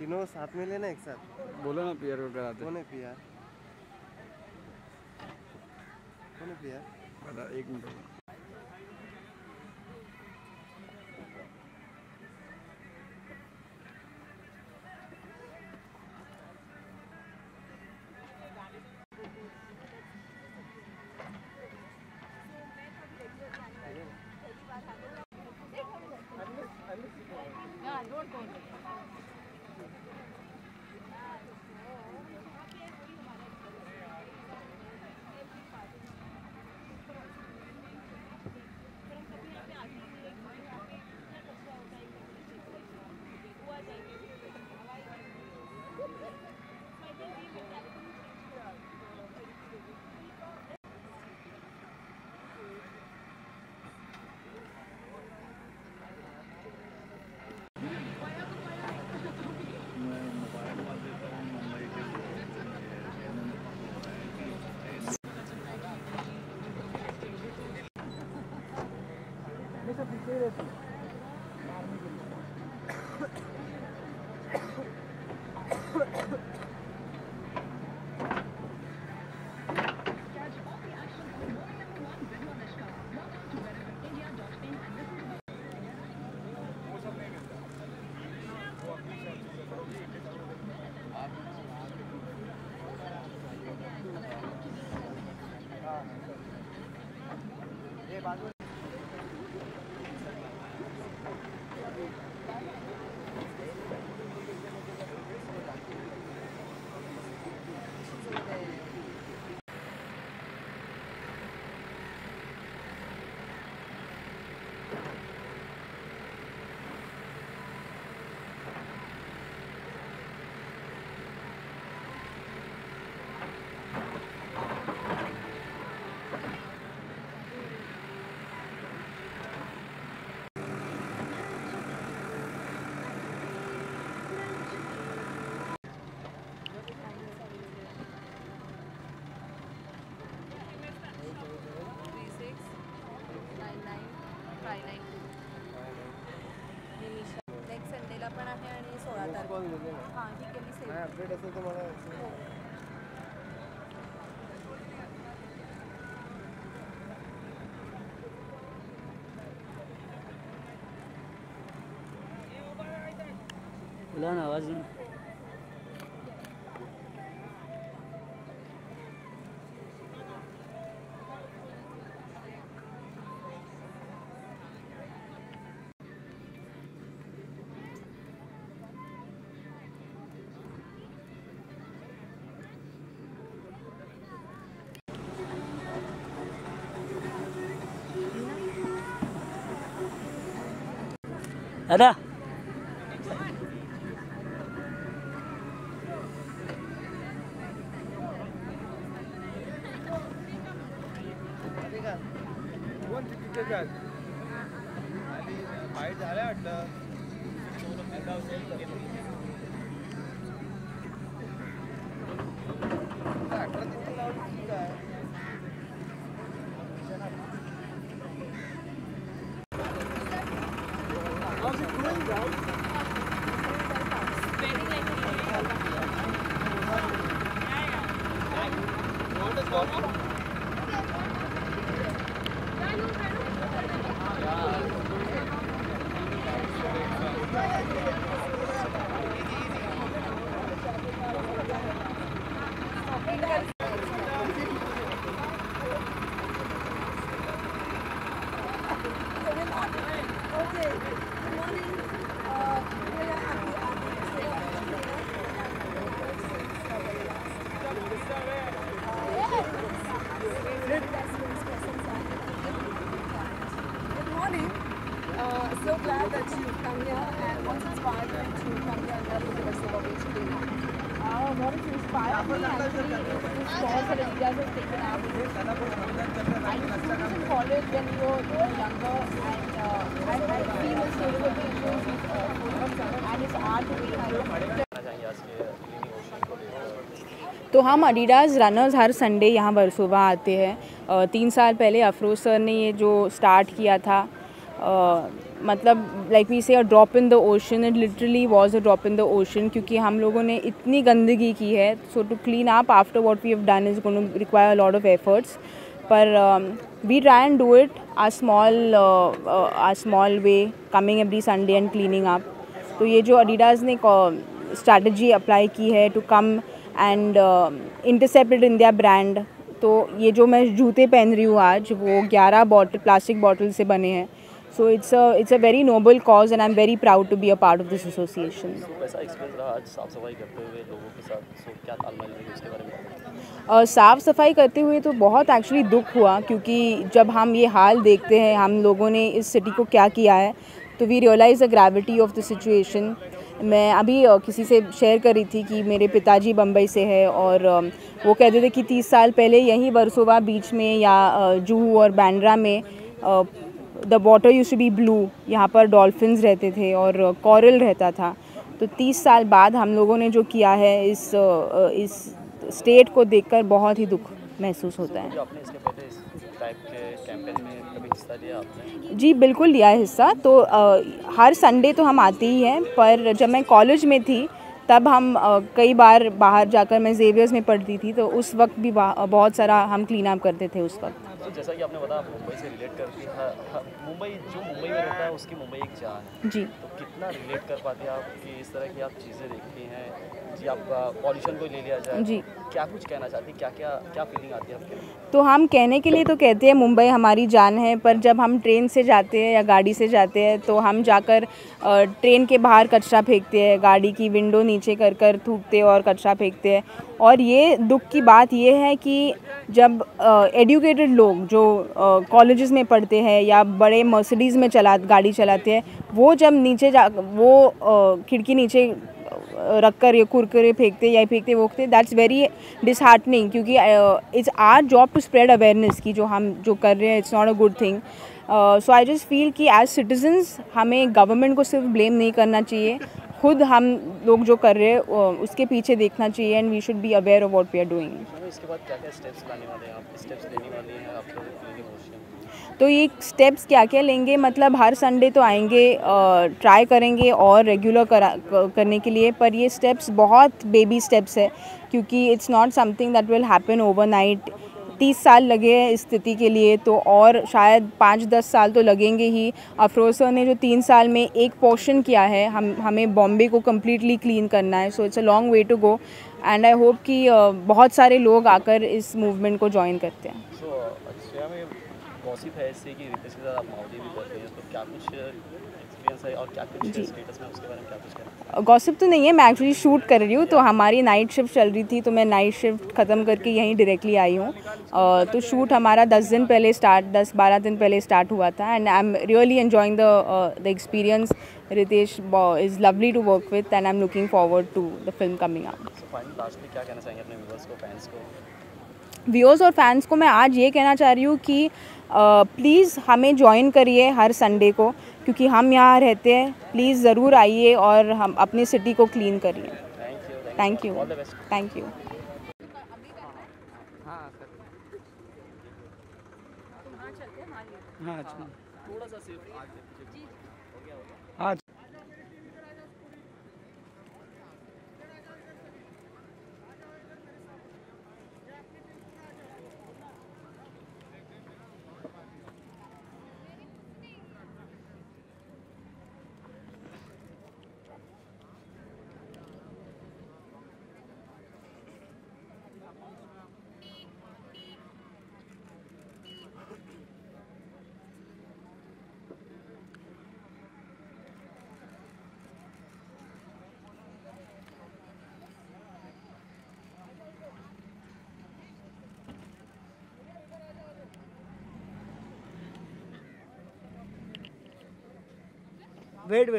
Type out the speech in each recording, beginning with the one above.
तीनों साथ में लेना एक साथ। बोलो ना पीआर को कराते। कौन है पीआर? कौन है पीआर? बता, 1 मिनट। नेक्स्ट संडेला पण आहे आणि 16 तारखेला. हां ठीक आहे, मी सेव अपडेट असेल तर मला बोला ना, आवाज नहीं। दादा कोण तिथे जात आणि बाहेर झालं वाटतं. So glad that you've come here, and what's inspired you to come here and help with the rest of our basically now? What has inspired me actually is this cause that Adidas has taken up. I used to in college when we were younger, and I feel the sustainability issues and it's hard to be तो हम Adidas runners हर Sunday यहाँ वर्सोवा आते हैं। 3 साल पहले Afroz sir ने ये जो स्टार्ट किया था मतलब like we say a drop in the ocean, it literally was a drop in the ocean, क्योंकि हम लोगों ने इतनी गंदगी की है. So to clean up after what we have done is going to require a lot of efforts. पर we try and do it a small way, coming every Sunday and cleaning up. तो ये जो Adidas ने strategy apply की है to come and intercepted in their brand, तो ये जो मैं जूते पहन रही हूँ आज, वो 11 प्लास्टिक बॉटल से बने हैं. So it's a very noble cause and I am very proud to be a part of this association. कैसा एक्सपीरियंस रहा आज साफ सफाई करते हुए लोगों के साथ? क्या तालमेल रही उसके बारे में? साफ़ सफाई करते हुए तो बहुत एक्चुअली दुख हुआ, क्योंकि जब हम ये हाल देखते हैं हम लोगों ने इस सिटी को क्या किया है, तो we realise the gravity of the situation. मैं अभी किसी से शेयर कर रही थी कि मेरे पिताजी बम्बई से है, और वो कहते थे कि 30 साल पहले यहीं वर्सोवा बीच में या जुहू और बैंड्रा में the water used to be blue. यहाँ पर डॉल्फिन्स रहते थे और कॉरल रहता था. तो 30 साल बाद हम लोगों ने जो किया है, इस स्टेट को देखकर बहुत ही दुख महसूस होता है. आपने इसके पहले इस टाइप के कैंपेन में कभी हिस्सा लिया आपने? जी बिल्कुल लिया है हिस्सा. तो हर संडे तो हम आते ही हैं, पर जब मैं कॉलेज में थी तब हम कई बार बाहर जाकर, मैं जेवियर्स में पढ़ती थी, तो उस वक्त भी बहुत सारा हम क्लीन अप करते थे उस वक्त. तो जैसा कि आपने बताया आप मुंबई से रिलेट करती हैं, मुंबई में रहता है उसकी मुंबई एक जान है. जी. तो कितना रिलेट कर पाती हैं आप कि इस तरह की आप चीज़ें देखती हैं जी? आप पॉल्यूशन को ले लिया जाए जी. क्या कुछ कहना चाहती हैं? क्या फीलिंग आती है आपके? तो हम कहने के लिए तो कहते हैं मुंबई हमारी जान है, पर जब हम ट्रेन से जाते हैं या गाड़ी से जाते हैं तो हम जाकर ट्रेन के बाहर कचरा फेंकते हैं, गाड़ी की विंडो नीचे कर थूकते हैं और कचरा फेंकते हैं. और ये दुख की बात ये है कि जब एजुकेटेड लोग जो कॉलेजेस में पढ़ते हैं या बड़े मर्सिडीज़ में गाड़ी चलाते हैं, वो जब नीचे खिड़की नीचे रख कर ये कुरकुरे फेंकते या फेंकते वोकते, दैट्स वेरी डिसहार्टनिंग. क्योंकि it's our job to spread awareness की जो हम जो कर रहे हैं, it's not a good thing. So I just feel कि एज सिटीजन्स हमें गवर्नमेंट को सिर्फ ब्लेम नहीं करना चाहिए, खुद हम लोग जो कर रहे हैं उसके पीछे देखना चाहिए, and we should be aware of what we are doing. इसके बाद क्या स्टेप्स लाने वाले हैं आप? स्टेप्स लेने वाले हैं आप लोग क्लीनिंग ओशन? तो ये स्टेप्स क्या क्या लेंगे, मतलब हर संडे तो आएंगे, ट्राई करेंगे और रेगुलर करने के लिए. पर ये स्टेप्स बहुत बेबी स्टेप्स है, क्योंकि it's not something that will happen overnight. 30 साल लगे हैं इस स्थिति के लिए, तो और शायद 5-10 साल तो लगेंगे ही. अफरोज सर ने जो 3 साल में एक पोर्शन किया है, हमें बॉम्बे को कम्प्लीटली क्लीन करना है. So it's a long way to go, and I hope कि बहुत सारे लोग आकर इस मूवमेंट को ज्वाइन करते हैं. सो अच्छा, में गॉसिप है इससे कि रितेश के साथ आप मावली भी कर रहे हैं, तो क्या कुछ एक्सपीरियंस है और क्या कुछ स्टेटस में उसके बारे में क्या कुछ कहना? गॉसिप तो नहीं है, मैं एक्चुअली शूट कर रही हूँ. तो हमारी नाइट शिफ्ट चल रही थी, तो मैं नाइट शिफ्ट ख़त्म करके यहीं डायरेक्टली आई हूँ. तो शूट हमारा 10-12 दिन पहले स्टार्ट हुआ था, and I am really enjoying the experience. Ritesh is lovely to work with, and I am looking forward to the film coming out. So finally lastly क्या कहना चाहेंगे अपने व्यूअर्स को, फैंस को? व्यूअर्स और फैंस को मैं आज ये कहना चाह रही हूँ कि प्लीज़ हमें ज्वाइन करिए हर संडे को, क्योंकि हम यहाँ रहते हैं. प्लीज़ ज़रूर आइए और हम अपनी सिटी को क्लीन करिए. Thank you. Thank you. हाँ थोड़ा सा सिर्फ हाँ. वेट.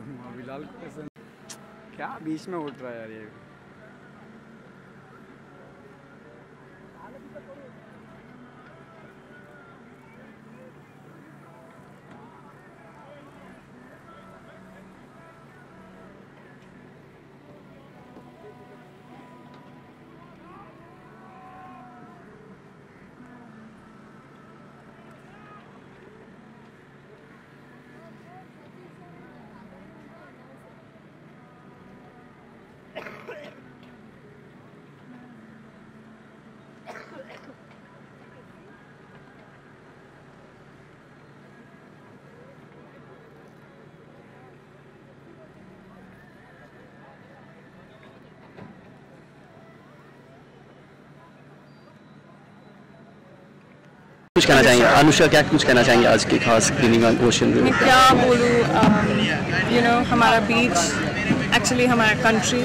बिलाल क्या बीच में उठ रहा है यार ये। कुछ कहना चाहेंगे अनुष्का, क्या कुछ कहना चाहेंगे आज की खास क्लीनिंग ओशन मैं में? क्या बोलूँ, हमारा बीच एक्चुअली हमारा कंट्री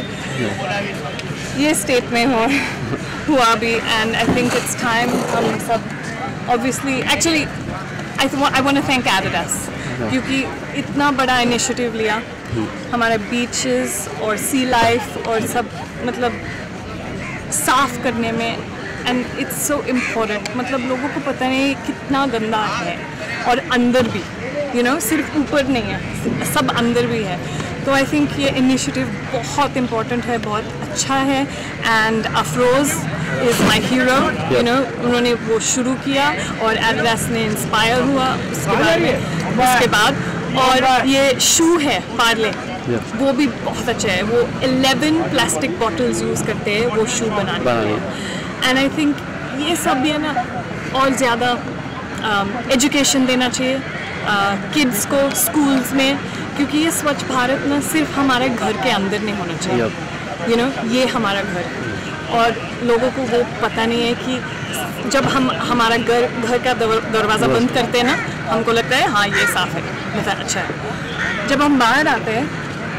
ये स्टेट में हुआ भी, and I think it's time हम सब obviously actually I want to thank Adidas क्योंकि इतना बड़ा इनिशिएटिव लिया हमारे बीचेस और सी लाइफ और सब मतलब साफ करने में, एंड इट्स सो इम्पोर्टेंट। मतलब लोगों को पता नहीं कितना गंदा है और अंदर भी सिर्फ ऊपर नहीं है, सब अंदर भी है। तो आई थिंक ये इनिशिएटिव बहुत इम्पोर्टेंट है, बहुत अच्छा है, and Afroz is my hero. उन्होंने वो शुरू किया और एडिडास ने इंस्पायर हुआ उसके बाद और ये शू है पार्ले वो भी बहुत अच्छा है। वो 11 प्लास्टिक बॉटल्स यूज़ करते हैं वो शू बनाने में, एंड आई थिंक ये सब भी है ना और ज़्यादा एजुकेशन देना चाहिए किड्स को स्कूल्स में, क्योंकि ये स्वच्छ भारत ना सिर्फ हमारे घर के अंदर नहीं होना चाहिए। ये हमारा घर है और लोगों को वो पता नहीं है कि जब हम हमारा घर का दरवाज़ा बंद करते हैं ना, हमको लगता है हाँ ये साफ़ है, मतलब अच्छा है। जब हम बाहर आते हैं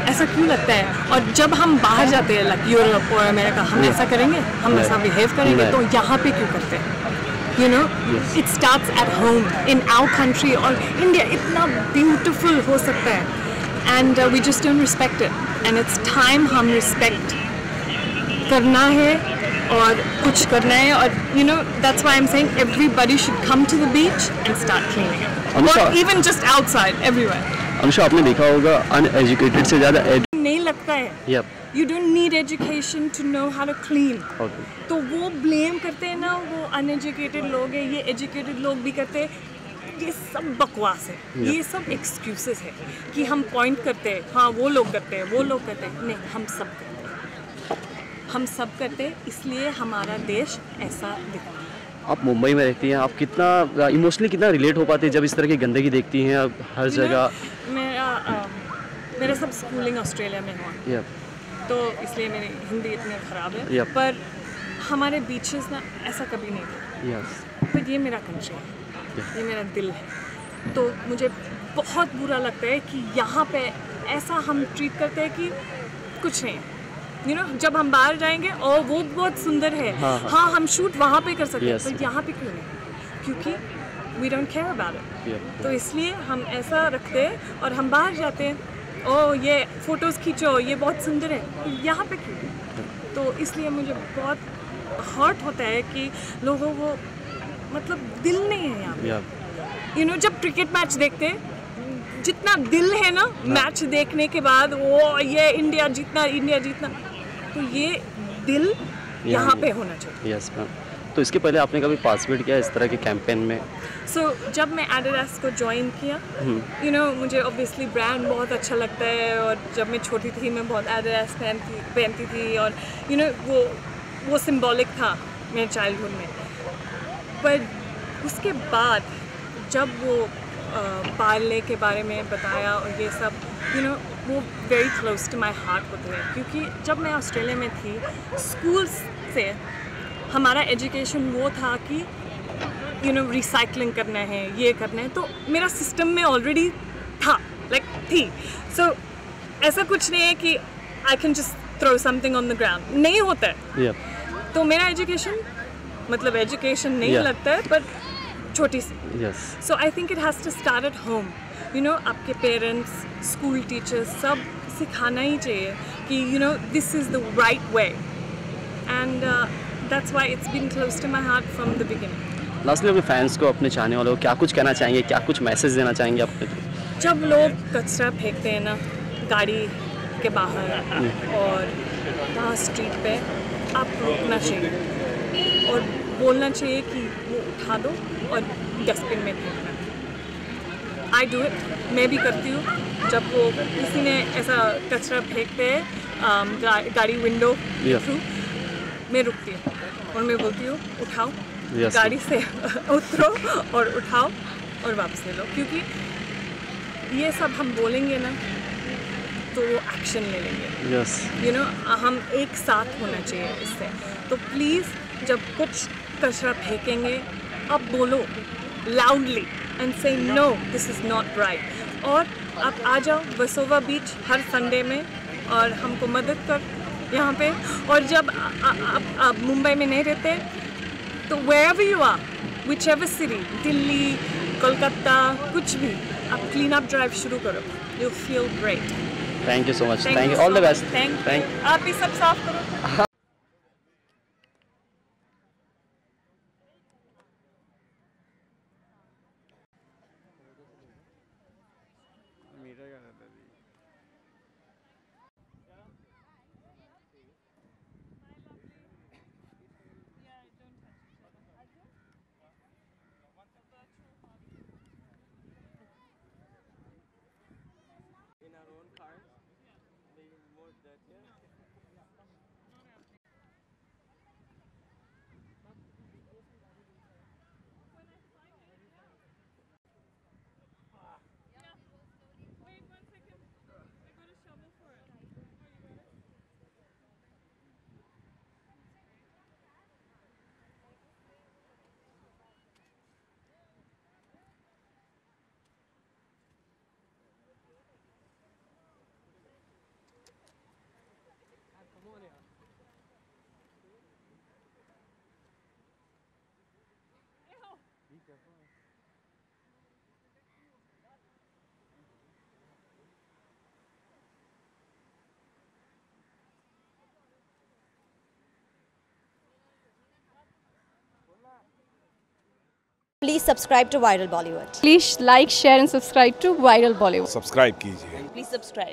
ऐसा क्यों लगता है, और जब हम बाहर जाते हैं लाइक यूरोप और अमेरिका, हम ऐसा करेंगे, हम ऐसा बिहेव करेंगे, तो यहाँ पे क्यों करते हैं? It starts at home in our country, और इंडिया इतना ब्यूटीफुल हो सकता है and we just don't respect it, and it's time हम रिस्पेक्ट करना है और कुछ करना है। और that's why I am saying everybody should come to the beach and start cleaning, और even just outside everywhere. Anushka, आपने देखा होगा अनएजुकेटेड से ज़्यादा नहीं लगता है। You don't need education to know how to clean. Okay. तो वो ब्लेम करते हैं ना, वो अनएजुकेटेड लोग हैं, ये एजुकेटेड लोग भी करते हैं। ये सब बकवास है, ये सब एक्सक्यूजेस है कि हम पॉइंट करते हैं, हाँ वो लोग करते हैं, वो लोग करते हैं। नहीं, हम सब करते हैं, हम सब करते हैं, इसलिए हमारा देश ऐसा दिखता है। आप मुंबई में रहती हैं, आप कितना इमोशनली कितना रिलेट हो पाते हैं जब इस तरह की गंदगी देखती हैं आप हर जगह? मेरा सब स्कूलिंग ऑस्ट्रेलिया में हुआ, तो इसलिए मेरी हिंदी इतनी ख़राब है, पर हमारे बीचेस ना ऐसा कभी नहीं था। पर ये मेरा कंट्री है, ये मेरा दिल है, तो मुझे बहुत बुरा लगता है कि यहाँ पे ऐसा हम ट्रीट करते हैं कि कुछ नहीं। जब हम बाहर जाएंगे और वो बहुत सुंदर है, हाँ हम शूट वहाँ पे कर सकते हैं, तो यहाँ पे क्यों नहीं? क्योंकि we don't care about it. तो इसलिए हम ऐसा रखते हैं और हम बाहर जाते हैं, ओ ये फ़ोटोज़ खींचो, ये बहुत सुंदर है, तो यहाँ पे क्यों? तो इसलिए मुझे बहुत हर्ट होता है कि लोगों को मतलब दिल नहीं है यहाँ पे। जब क्रिकेट मैच देखते हैं, जितना दिल है ना मैच देखने के बाद, वो ये इंडिया जीतना, तो ये दिल यहाँ पे होना चाहिए। Yes ma'am. तो इसके पहले आपने कभी पार्टिसिपेट किया इस तरह के कैंपेन में? जब मैं एडिडास को ज्वाइन किया, मुझे ऑब्वियसली ब्रांड बहुत अच्छा लगता है, और जब मैं छोटी थी मैं बहुत एडिडास पहनती थी, और वो सिंबॉलिक था मेरे चाइल्डहुड में। पर उसके बाद जब वो पार्ले के बारे में बताया और ये सब, वो very close to my heart होते हैं, क्योंकि जब मैं ऑस्ट्रेलिया में थी, स्कूल से हमारा एजुकेशन वो था कि रिसाइकलिंग करना है, ये करना है, तो मेरा सिस्टम में ऑलरेडी था, थी। सो ऐसा कुछ नहीं है कि I can just throw something on the ground, नहीं होता है। तो मेरा एजुकेशन नहीं लगता है, पर छोटी सी। So I think it has to start at home. You know आपके पेरेंट्स, स्कूल टीचर्स सब सिखाना ही चाहिए कि you know this is the right way, and that's why it's been close to my heart from the beginning. Lastly अपने fans को, अपने चाहने वालों को क्या कुछ कहना चाहेंगे, क्या कुछ मैसेज देना चाहेंगे अपने? जब लोग कचरा फेंकते हैं ना गाड़ी के बाहर और वहाँ स्ट्रीट पे, आप रोकना चाहिए और बोलना चाहिए कि वो उठा दो और डस्टबिन में फेंकना। आई डू इट, मैं भी करती हूँ। जब वो किसी ने ऐसा कचरा फेंकते हैं गाड़ी विंडो के थ्रू, मैं रुकती हूँ और मैं बोलती हूँ उठाओ, गाड़ी से उतरो और उठाओ और वापस ले लो, क्योंकि ये सब हम बोलेंगे ना तो वो एक्शन ले लेंगे। यू नो हम एक साथ होना चाहिए इससे। तो प्लीज़ जब कुछ कचरा फेंकेंगे अब बोलो loudly and say no this is not right. और आप आ जाओ वसोवा बीच हर संडे में और हमको मदद कर यहाँ पे। और जब आप मुंबई में नहीं रहते तो wherever you are, whichever city, Delhi, Kolkata, कुछ भी, आप क्लीन अप ड्राइव शुरू करो, you feel great. Thank you so much, thank you, all the best. Thank आप भी सब साफ करो। Please subscribe to Viral Bollywood. Please like, share and subscribe to Viral Bollywood. Subscribe कीजिए। Please subscribe.